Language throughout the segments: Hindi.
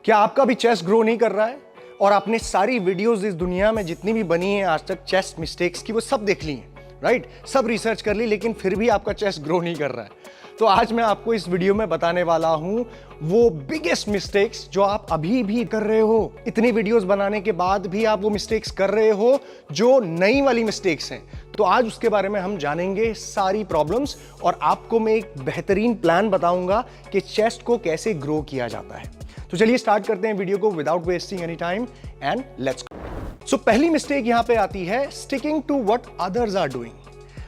क्या आपका भी चेस्ट ग्रो नहीं कर रहा है और आपने सारी वीडियोस इस दुनिया में जितनी भी बनी है आज तक चेस्ट मिस्टेक्स की वो सब देख ली हैं, राइट? सब रिसर्च कर ली, लेकिन फिर भी आपका चेस्ट ग्रो नहीं कर रहा है। तो आज मैं आपको इस वीडियो में बताने वाला हूं वो बिगेस्ट मिस्टेक्स जो आप अभी भी कर रहे हो। इतनी वीडियोस बनाने के बाद भी आप वो मिस्टेक्स कर रहे हो जो नई वाली मिस्टेक्स हैं। तो आज उसके बारे में हम जानेंगे सारी प्रॉब्लम्स, और आपको मैं एक बेहतरीन प्लान बताऊंगा कि चेस्ट को कैसे ग्रो किया जाता है। तो चलिए स्टार्ट करते हैं वीडियो को without wasting any time and let's go. So पहली मिस्टेक यहां पे आती है sticking to what others are doing.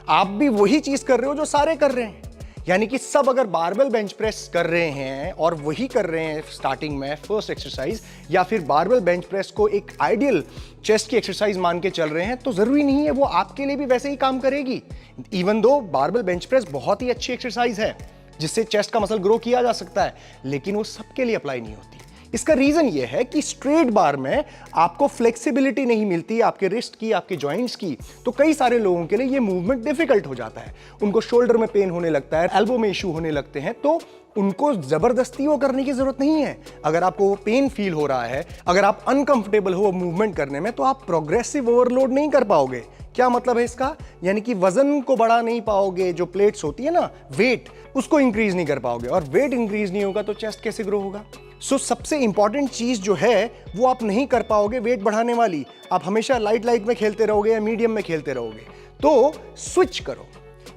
आप भी वही चीज कर रहे हो जो सारे कर रहे हैं, यानी कि सब अगर बारबेल बेंच प्रेस कर रहे हैं और वही कर रहे हैं स्टार्टिंग में फर्स्ट एक्सरसाइज, या फिर बारबेल बेंच प्रेस को एक आइडियल चेस्ट की एक्सरसाइज मान के चल रहे हैं, तो जरूरी नहीं है वो आपके लिए भी वैसे ही काम करेगी। Even though barbell bench press बहुत ही अच्छी एक्सरसाइज है जिससे चेस्ट का मसल ग्रो किया जा सकता है, लेकिन वो सबके लिए अप्लाई नहीं होती। इसका रीजन ये है कि स्ट्रेट बार में आपको फ्लेक्सिबिलिटी नहीं मिलती आपके रिस्ट की, आपके जॉइंट्स की। तो कई सारे लोगों के लिए ये मूवमेंट डिफिकल्ट हो जाता है। उनको शोल्डर में पेन होने लगता है, एल्बो में इशू होने लगते हैं। तो उनको जबरदस्ती वो करने की जरूरत नहीं है। अगर आपको पेन फील हो रहा है, अगर आप अनकंफर्टेबल हो मूवमेंट करने में, तो आप प्रोग्रेसिव ओवरलोड नहीं कर पाओगे। क्या मतलब है इसका? यानी कि वजन को बढ़ा नहीं पाओगे, जो प्लेट्स होती है ना, वेट, उसको इंक्रीज नहीं कर पाओगे, और वेट इंक्रीज नहीं होगा तो चेस्ट कैसे ग्रो होगा? सो सबसे इंपॉर्टेंट चीज जो है वो आप नहीं कर पाओगे वेट बढ़ाने वाली। आप हमेशा लाइट में खेलते रहोगे या मीडियम में खेलते रहोगे। तो स्विच करो।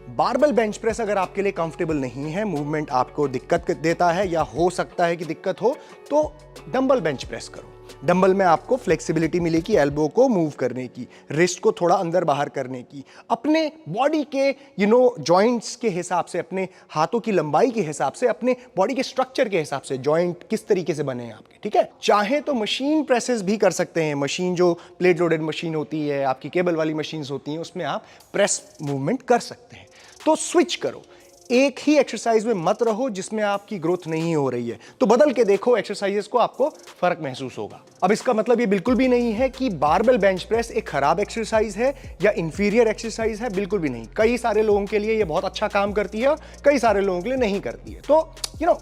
बारबेल बेंच प्रेस अगर आपके लिए कंफर्टेबल नहीं है, मूवमेंट आपको दिक्कत देता है या हो सकता है कि दिक्कत हो, तो डंबल बेंच प्रेस करो। डंबल में आपको फ्लेक्सिबिलिटी मिलेगी एल्बो को मूव करने की, रिस्ट को थोड़ा अंदर बाहर करने की, अपने बॉडी के जॉइंट्स के हिसाब से, अपने हाथों की लंबाई के हिसाब से, अपने बॉडी के स्ट्रक्चर के हिसाब से जॉइंट किस तरीके से बने हैं आपके, ठीक है? चाहे तो मशीन प्रेसेस भी कर सकते हैं। मशीन जो प्लेट लोडेड मशीन होती है, आपकी केबल वाली मशीन होती हैं, उसमें आप प्रेस मूवमेंट कर सकते हैं। तो स्विच करो। एक ही एक्सरसाइज में मत रहो जिसमें आपकी ग्रोथ नहीं हो रही है। तो बदल के देखो एक्सरसाइजेस को, आपको फर्क महसूस होगा। अब इसका मतलब ये बिल्कुल भी नहीं है कि बारबेल बेंच प्रेस एक खराब एक्सरसाइज है या इंफीरियर एक्सरसाइज है, बिल्कुल भी नहीं। कई सारे लोगों के लिए ये बहुत अच्छा काम करती है, कई सारे लोगों के लिए नहीं करती है। तो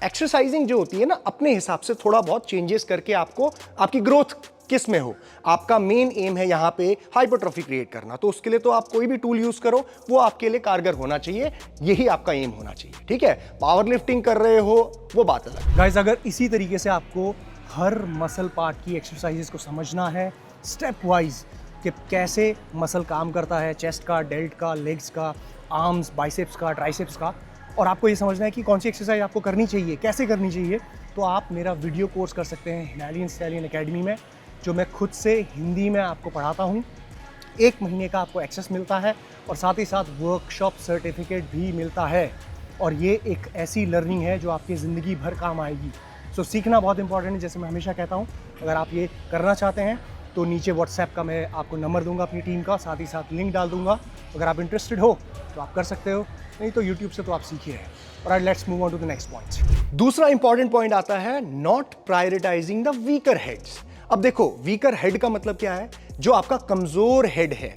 एक्सरसाइजिंग जो होती है ना, अपने हिसाब से थोड़ा बहुत चेंजेस करके आपको आपकी ग्रोथ किस में हो, आपका मेन एम है यहाँ पे हाइपरट्रॉफी क्रिएट करना, तो उसके लिए तो आप कोई भी टूल यूज करो, वो आपके लिए कारगर होना चाहिए। यही आपका एम होना चाहिए, ठीक है? पावर लिफ्टिंग कर रहे हो वो बात अलग। गाइस, अगर इसी तरीके से आपको हर मसल पार्ट की एक्सरसाइजेस को समझना है स्टेप वाइज कि कैसे मसल काम करता है, चेस्ट का, डेल्ट का, लेग्स का, आर्म्स, बाइसेप्स का, ट्राइसेप्स का, और आपको ये समझना है कि कौन सी एक्सरसाइज आपको करनी चाहिए, कैसे करनी चाहिए, तो आप मेरा वीडियो कोर्स कर सकते हैं हिमालयन स्टाइलियन एकेडमी में, जो मैं खुद से हिंदी में आपको पढ़ाता हूँ। 1 महीने का आपको एक्सेस मिलता है और साथ ही साथ वर्कशॉप सर्टिफिकेट भी मिलता है। और ये एक ऐसी लर्निंग है जो आपकी ज़िंदगी भर काम आएगी। सो सीखना बहुत इंपॉर्टेंट है, जैसे मैं हमेशा कहता हूँ। अगर आप ये करना चाहते हैं तो नीचे व्हाट्सएप का मैं आपको नंबर दूंगा अपनी टीम का, साथ ही साथ लिंक डाल दूंगा। अगर आप इंटरेस्टेड हो तो आप कर सकते हो, नहीं तो यूट्यूब से तो आप सीखिए। और let's move on to the next point. दूसरा इंपॉर्टेंट पॉइंट आता है not prioritising the weaker heads. अब देखो, वीकर हेड का मतलब क्या है? जो आपका कमजोर हेड है।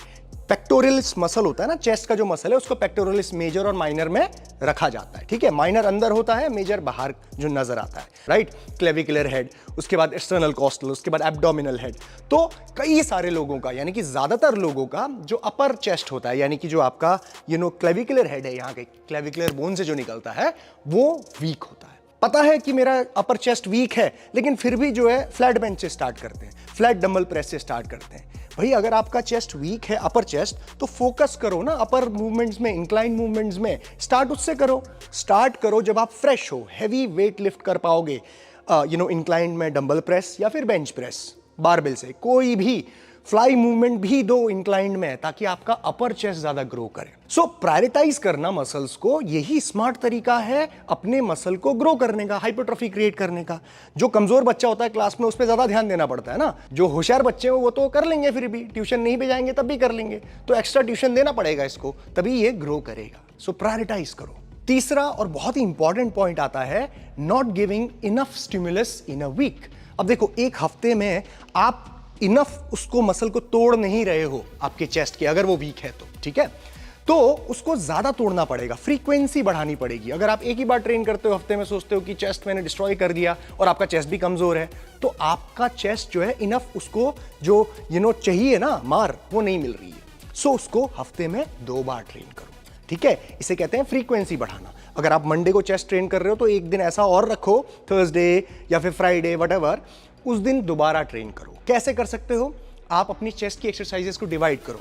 पेक्टोरलिस मसल होता है ना, चेस्ट का जो मसल है, उसको पेक्टोरलिस मेजर और माइनर में रखा जाता है, ठीक है? माइनर अंदर होता है, मेजर बाहर जो नजर आता है, राइट? क्लेविकुलर हेड, उसके बाद एक्सटर्नल कॉस्टल, उसके बाद एब्डोमिनल हेड। तो कई सारे लोगों का, यानी कि ज्यादातर लोगों का जो अपर चेस्ट होता है, यानी कि जो आपका क्लेविकुलर हेड है, यहाँ के क्लेविकुलर बोन से जो निकलता है, वो वीक होता है। पता है कि मेरा अपर चेस्ट वीक है, लेकिन फिर भी जो है फ्लैट बेंच से स्टार्ट करते हैं, फ्लैट डंबल प्रेस से स्टार्ट करते हैं। भाई, अगर आपका चेस्ट वीक है, अपर चेस्ट, तो फोकस करो ना अपर मूवमेंट्स में, इंक्लाइन मूवमेंट्स में। स्टार्ट उससे करो। स्टार्ट करो जब आप फ्रेश हो, हैवी वेट लिफ्ट कर पाओगे, इंक्लाइन में डंबल प्रेस या फिर बेंच प्रेस, बारबेल से कोई भी फ्लाई मूवमेंट भी दो इंक्लाइंड में, ताकि आपका अपर चेस्ट ज्यादा ग्रो करे। सो प्रायोरिटाइज करना मसल्स को, यही स्मार्ट तरीका है अपने मसल को ग्रो करने का, हाइपरट्रॉफी क्रिएट करने का। जो कमजोर बच्चा होता है क्लास में, उस पर ज्यादा ध्यान देना पड़ता है ना। जो होशियार बच्चे हो वो तो कर लेंगे, फिर भी ट्यूशन नहीं भेजाएंगे तब भी कर लेंगे, तो एक्स्ट्रा ट्यूशन देना पड़ेगा इसको, तभी ये ग्रो करेगा। सो प्रायोरिटाइज करो। तीसरा और बहुत ही इंपॉर्टेंट पॉइंट आता है not giving enough stimulus in a week. अब देखो, एक हफ्ते में आप इनफ उसको मसल को तोड़ नहीं रहे हो आपके चेस्ट के, अगर वो वीक है तो, ठीक है? तो उसको ज्यादा तोड़ना पड़ेगा, फ्रीक्वेंसी बढ़ानी पड़ेगी। अगर आप एक ही बार ट्रेन करते हो हफ्ते में, सोचते हो कि चेस्ट मैंने डिस्ट्रॉय कर दिया और आपका चेस्ट भी कमजोर है, तो आपका चेस्ट जो है इनफ उसको जो चाहिए ना मार, वो नहीं मिल रही है। सो उसको हफ्ते में 2 बार ट्रेन करो, ठीक है। इसे कहते हैं फ्रीक्वेंसी बढ़ाना। अगर आप मंडे को चेस्ट ट्रेन कर रहे हो तो एक दिन ऐसा और रखो, थर्सडे या फिर फ्राइडे व्हाटएवर, उस दिन दोबारा ट्रेन करो। कैसे कर सकते हो? आप अपनी चेस्ट की एक्सरसाइजेस को डिवाइड करो।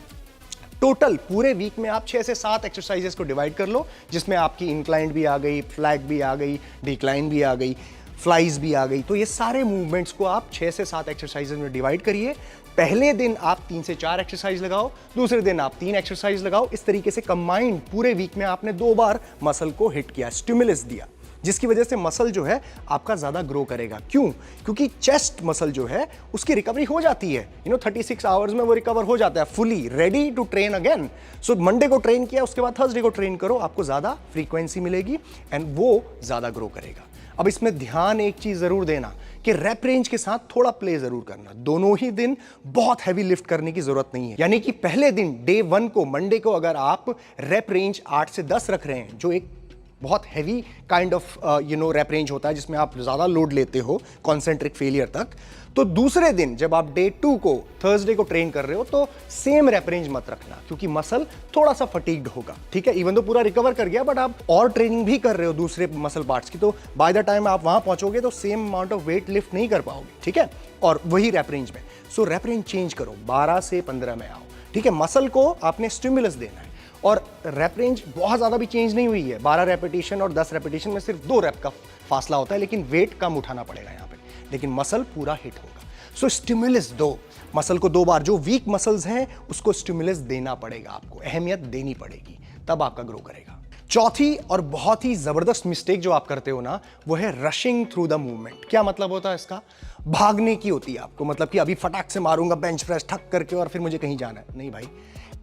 टोटल पूरे वीक में आप 6 से 7 एक्सरसाइजेस को डिवाइड कर लो, जिसमें आपकी इंक्लाइंड भी आ गई, फ्लैग भी आ गई, डिक्लाइन भी आ गई, फ्लाइज भी आ गई। तो ये सारे मूवमेंट्स को आप 6 से 7 एक्सरसाइजेस में डिवाइड करिए। पहले दिन आप 3 से 4 एक्सरसाइज लगाओ, दूसरे दिन आप 3 एक्सरसाइज लगाओ। इस तरीके से कंबाइंड पूरे वीक में आपने 2 बार मसल को हिट किया, स्टिमुलस दिया, जिसकी वजह से मसल जो है आपका ज्यादा ग्रो करेगा। क्यों? क्योंकि चेस्ट मसल जो है उसकी रिकवरी हो जाती है, 36 आवर्स में वो रिकवर हो जाता है, fully ready to train again. So Monday को ट्रेन किया, उसके बाद थर्सडे को ट्रेन करो, आपको ज्यादा फ्रीक्वेंसी मिलेगी एंड वो ज्यादा ग्रो करेगा। अब इसमें ध्यान एक चीज जरूर देना कि रैप रेंज के साथ थोड़ा प्ले जरूर करना। दोनों ही दिन बहुत हैवी लिफ्ट करने की जरूरत नहीं है। यानी कि पहले दिन डे 1 को, मंडे को, अगर आप रैप रेंज 8 से 10 रख रहे हैं, जो एक बहुत heavy kind of rap range होता है जिसमें आप ज्यादा लोड लेते हो कॉन्सेंट्रिक फेलियर तक, तो दूसरे दिन जब आप डे 2 को, थर्सडे को ट्रेन कर रहे हो, तो सेम रैप रेंज मत रखना, क्योंकि मसल थोड़ा सा फटीग्ड होगा, ठीक है। इवन तो पूरा रिकवर कर गया, बट आप और ट्रेनिंग भी कर रहे हो दूसरे मसल पार्ट्स की, तो बाय द टाइम आप वहां पहुंचोगे तो same amount of weight lift नहीं कर पाओगे, ठीक है, और वही रैप रेंज में। सो रैप रेंज चेंज करो, 12 से 15 में आओ, ठीक है। मसल को आपने स्टिमुलस देना है, और रैप रेंज बहुत ज़्यादा भी चेंज नहीं हुई है। 12 रेपिटेशन और 10 रेपिटेशन में सिर्फ 2 रैप का फासला होता है, लेकिन वेट कम उठाना पड़ेगा यहाँ पे, लेकिन मसल पूरा हिट होगा। सो स्टिमुलस दो मसल को 2 बार, जो वीक मसल्स हैं उसको स्टिमुलस देना पड़ेगा, आपको अहमियत देनी पड़ेगी, तब आपका ग्रो करेगा। चौथी और बहुत ही जबरदस्त मिस्टेक जो आप करते हो ना, वो है रशिंग थ्रू द मूवमेंट। क्या मतलब होता है इसका? भागने की होती है आपको, मतलब कि अभी फटाक से मारूंगा बेंच प्रेस ठक करके और फिर मुझे कहीं जाना है। नहीं भाई,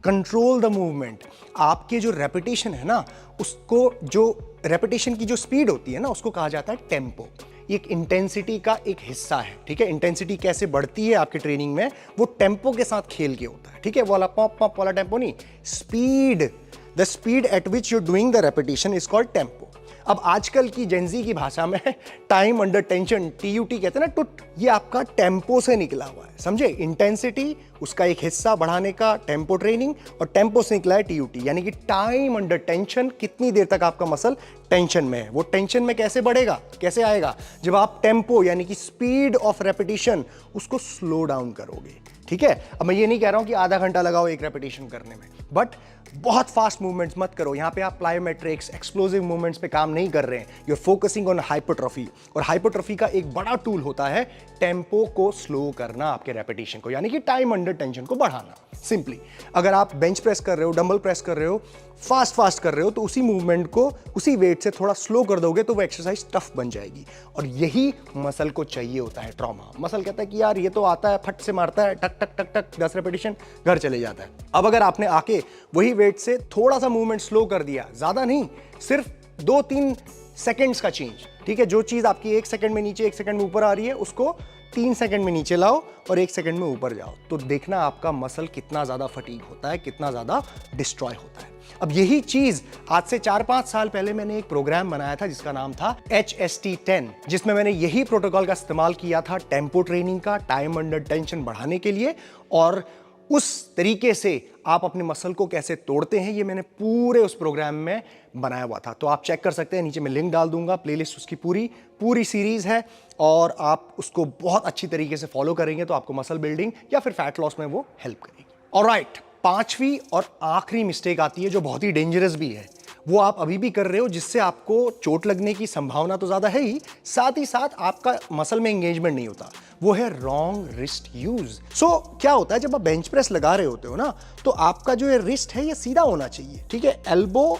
कंट्रोल द मूवमेंट। आपके जो रेपिटेशन है ना, उसको, जो रेपिटेशन की जो स्पीड होती है ना, उसको कहा जाता है टेम्पो। एक इंटेंसिटी का एक हिस्सा है, ठीक है। इंटेंसिटी कैसे बढ़ती है आपके ट्रेनिंग में, वो टेम्पो के साथ खेल के होता है, ठीक है। वाला पॉप पॉप वाला टेम्पो नहीं, speed, the speed at which you doing the repetition is called tempo. अब आजकल की जेंजी की भाषा में टाइम अंडर टेंशन, TUT कहते हैं ना, टुट, ये आपका टेम्पो से निकला हुआ है, समझे। इंटेंसिटी उसका एक हिस्सा बढ़ाने का टेम्पो ट्रेनिंग, और टेम्पो से निकला है TUT, यानी कि टाइम अंडर टेंशन। कितनी देर तक आपका मसल टेंशन में है, वो टेंशन में कैसे बढ़ेगा, कैसे आएगा? जब आप टेम्पो यानी कि स्पीड ऑफ रेपिटेशन उसको स्लो डाउन करोगे, ठीक है। अब मैं ये नहीं कह रहा हूं कि आधा घंटा लगाओ एक रेपिटेशन करने में, बट बहुत फास्ट मूवमेंट्स मत करो। यहां पे आप प्लायोमेट्रिक्स, एक्सप्लोसिव मूवमेंट्स पे काम नहीं कर रहे हैं, you are focusing on hypertrophy. और हाइपरट्रॉफी का एक बड़ा टूल होता है टेम्पो को स्लो करना, आपके रेपिटेशन को, यानी कि टाइम अंडर टेंशन को बढ़ाना। सिंपली अगर आप बेंच प्रेस कर रहे हो, डंबल प्रेस कर रहे हो, फास्ट कर रहे हो, तो उसी मूवमेंट को उसी वेट से थोड़ा स्लो कर दोगे तो वो एक्सरसाइज टफ बन जाएगी। और यही मसल को चाहिए होता है, ट्रॉमा। मसल कहता है कि यार ये तो आता है, फट से मारता है, टक टक टक टक 10 रेपिटेशन, घर चले जाता है। अब अगर आपने आके वही वेट से थोड़ा सा मूवमेंट स्लो कर दिया, ज्यादा नहीं, सिर्फ 2-3 सेकेंड्स का चेंज, ठीक है। जो चीज आपकी 1 सेकंड में नीचे, 1 सेकंड में ऊपर आ रही है, उसको 3 सेकंड में नीचे लाओ और 1 सेकंड में ऊपर जाओ, तो देखना आपका मसल कितना ज्यादा फटीग होता है, कितना ज्यादा डिस्ट्रॉय होता है। अब यही चीज आज से 4-5 साल पहले मैंने एक प्रोग्राम बनाया था जिसका नाम था HST10, जिसमें मैंने यही प्रोटोकॉल का इस्तेमाल किया था टेम्पो ट्रेनिंग का, टाइम अंडर टेंशन बढ़ाने के लिए। और उस तरीके से आप अपने मसल को कैसे तोड़ते हैं, ये मैंने पूरे उस प्रोग्राम में बनाया हुआ था। तो आप चेक कर सकते हैं, नीचे मैं लिंक डाल दूंगा, प्लेलिस्ट उसकी पूरी सीरीज है, और आप उसको बहुत अच्छी तरीके से फॉलो करेंगे तो आपको मसल बिल्डिंग या फिर फैट लॉस में वो हेल्प करेगी। ऑलराइट, 5वीं और आखिरी मिस्टेक आती है जो बहुत ही डेंजरस भी है, वो आप अभी भी कर रहे हो, जिससे आपको चोट लगने की संभावना तो ज्यादा है ही, साथ ही साथ आपका मसल में एंगेजमेंट नहीं होता, वो है रॉन्ग रिस्ट यूज। सो क्या होता है, जब आप बेंच प्रेस लगा रहे होते हो ना, तो आपका जो ये रिस्ट है ये सीधा होना चाहिए, ठीक है। एल्बो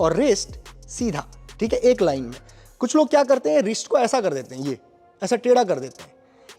और रिस्ट सीधा, ठीक है, एक लाइन में। कुछ लोग क्या करते हैं, रिस्ट को ऐसा कर देते हैं, ये ऐसा टेढ़ा कर देते हैं।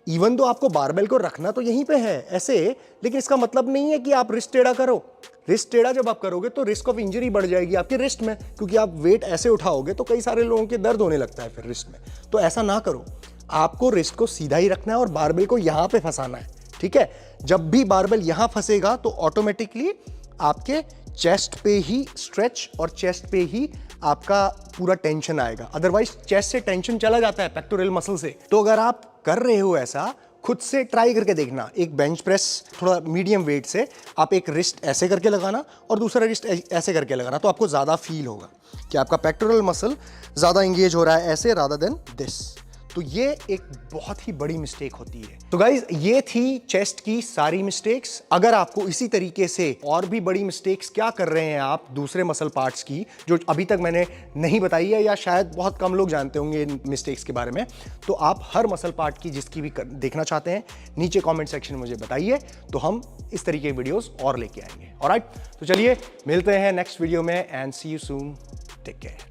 इवन तो आपको बारबेल को रखना तो यहीं पे है ऐसे, लेकिन इसका मतलब नहीं है कि आप रिस्ट टेढ़ा करो। रिस्ट टेढ़ा जब आप करोगे तो रिस्क ऑफ इंजरी बढ़ जाएगी आपके रिस्ट में, क्योंकि आप वेट ऐसे उठाओगे तो कई सारे लोगों के दर्द होने लगता है फिर रिस्ट में। तो ऐसा ना करो, आपको रिस्ट को सीधा ही रखना है और बारबेल को यहां पे फंसाना है, ठीक है। जब भी बारबेल यहां फंसेगा तो ऑटोमेटिकली आपके चेस्ट पे ही स्ट्रेच और चेस्ट पे ही आपका पूरा टेंशन आएगा। अदरवाइज चेस्ट से टेंशन चला जाता है पेक्टोरल मसल से। तो अगर आप कर रहे हो ऐसा, खुद से ट्राई करके देखना। एक बेंच प्रेस थोड़ा मीडियम वेट से आप एक रिस्ट ऐसे करके लगाना और दूसरा रिस्ट ऐसे करके लगाना, तो आपको ज़्यादा फील होगा कि आपका पेक्टोरल मसल ज़्यादा इंगेज हो रहा है ऐसे रादर देन दिस। तो ये एक बहुत ही बड़ी मिस्टेक होती है। तो गाइज ये थी चेस्ट की सारी मिस्टेक्स। अगर आपको इसी तरीके से और भी बड़ी मिस्टेक्स क्या कर रहे हैं आप दूसरे मसल पार्ट्स की जो अभी तक मैंने नहीं बताई है, या शायद बहुत कम लोग जानते होंगे इन मिस्टेक्स के बारे में, तो आप हर मसल पार्ट की जिसकी भी देखना चाहते हैं नीचे कॉमेंट सेक्शन में मुझे बताइए, तो हम इस तरीके की वीडियोस और लेके आएंगे। ऑलराइट, तो चलिए मिलते हैं नेक्स्ट वीडियो में and see you soon. Take care.